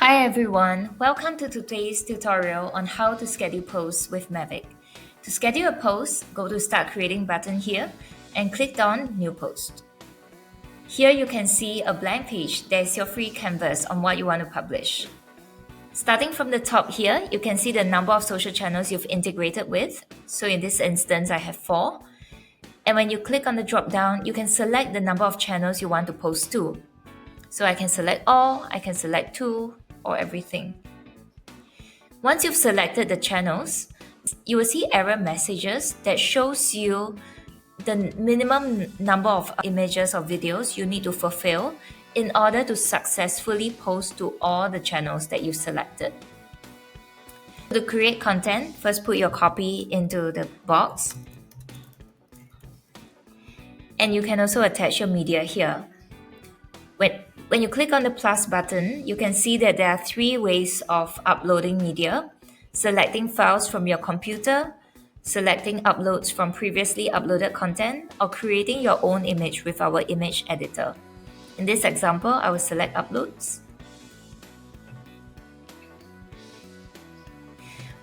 Hi everyone, welcome to today's tutorial on how to schedule posts with Mavic. To schedule a post, go to Start Creating button here and click on New Post. Here you can see a blank page. There's your free canvas on what you want to publish. Starting from the top here, you can see the number of social channels you've integrated with. So in this instance, I have 4. And when you click on the drop down, you can select the number of channels you want to post to. So I can select all, I can select 2, or everything. Once you've selected the channels, you will see error messages that shows you the minimum number of images or videos you need to fulfill in order to successfully post to all the channels that you've selected. To create content, first put your copy into the box. And you can also attach your media here. When you click on the plus button, you can see that there are 3 ways of uploading media: selecting files from your computer, selecting uploads from previously uploaded content, or creating your own image with our image editor. In this example, I will select uploads.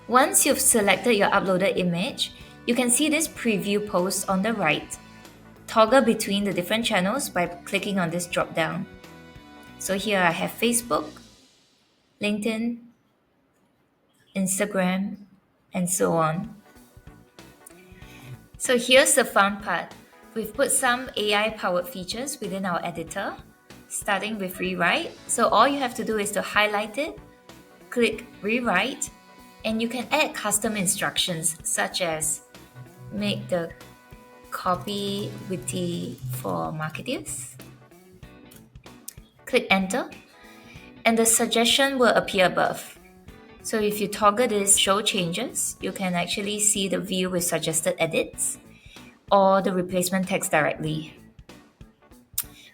Once you've selected your uploaded image, you can see this preview post on the right. Toggle between the different channels by clicking on this drop down. So here I have Facebook, LinkedIn, Instagram, and so on. So here's the fun part. We've put some AI-powered features within our editor, starting with rewrite. So all you have to do is to highlight it, click rewrite, and you can add custom instructions such as make the copy witty for marketers. Click enter, and the suggestion will appear above. So if you toggle this show changes, you can actually see the view with suggested edits or the replacement text directly.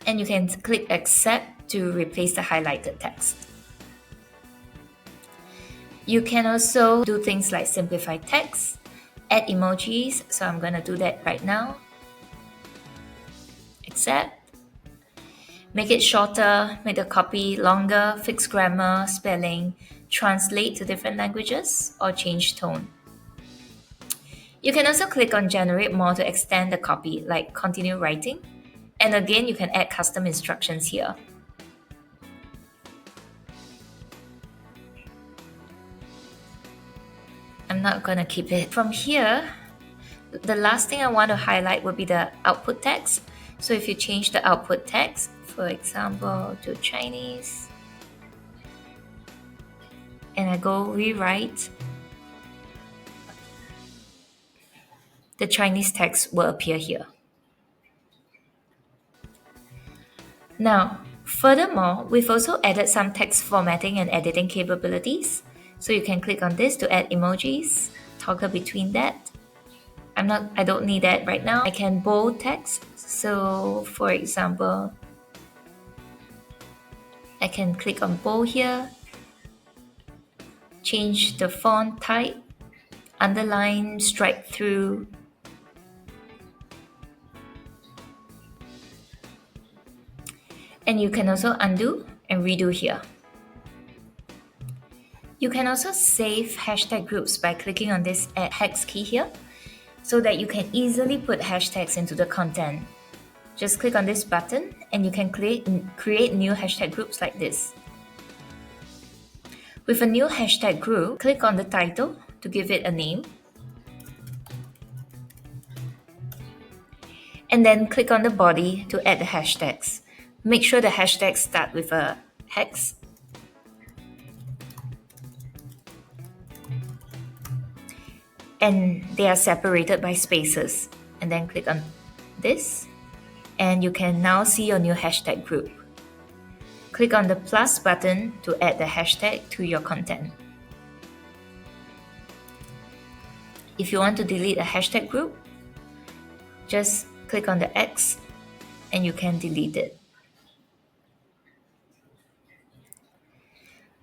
And you can click accept to replace the highlighted text. You can also do things like simplify text, add emojis, so I'm going to do that right now. Accept. Make it shorter, make the copy longer, fix grammar, spelling, translate to different languages, or change tone. You can also click on generate more to extend the copy, like continue writing. And again, you can add custom instructions here. I'm not going to keep it. From here, the last thing I want to highlight would be the output text. So if you change the output text, for example, to Chinese, and I go rewrite, the Chinese text will appear here. Now, furthermore, we've also added some text formatting and editing capabilities. So you can click on this to add emojis, toggle between that. I don't need that right now. I can bold text. So for example, I can click on bold here, change the font type, underline, strike through. And you can also undo and redo here. You can also save hashtag groups by clicking on this add hex key here, so that you can easily put hashtags into the content. Just click on this button and you can create new hashtag groups like this. With a new hashtag group, click on the title to give it a name. And then click on the body to add the hashtags. Make sure the hashtags start with a hex. And they are separated by spaces. And then click on this. And you can now see your new hashtag group. Click on the plus button to add the hashtag to your content. If you want to delete a hashtag group, just click on the X and you can delete it.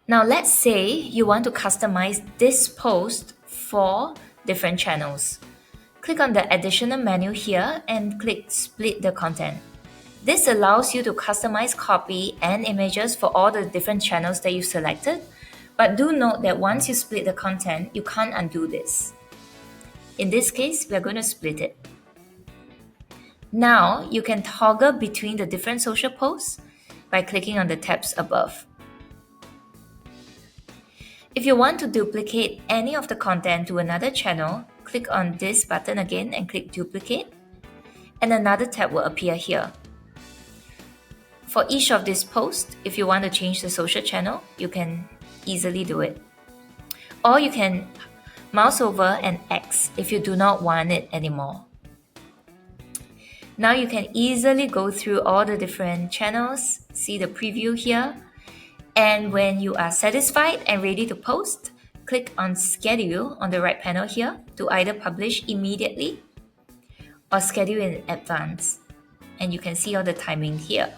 Now let's say you want to customize this post for different channels. Click on the additional menu here and click split the content. This allows you to customize copy and images for all the different channels that you selected, but do note that once you split the content, you can't undo this. In this case, we are going to split it. Now, you can toggle between the different social posts by clicking on the tabs above. If you want to duplicate any of the content to another channel, click on this button again and click Duplicate, and another tab will appear here. For each of these posts, if you want to change the social channel, you can easily do it. Or you can mouse over and X if you do not want it anymore. Now you can easily go through all the different channels, see the preview here, and when you are satisfied and ready to post, click on Schedule on the right panel here to either publish immediately or schedule in advance. And you can see all the timing here.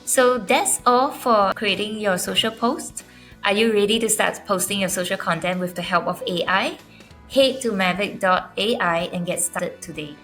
So that's all for creating your social post. Are you ready to start posting your social content with the help of AI? Head to mavic.ai and get started today.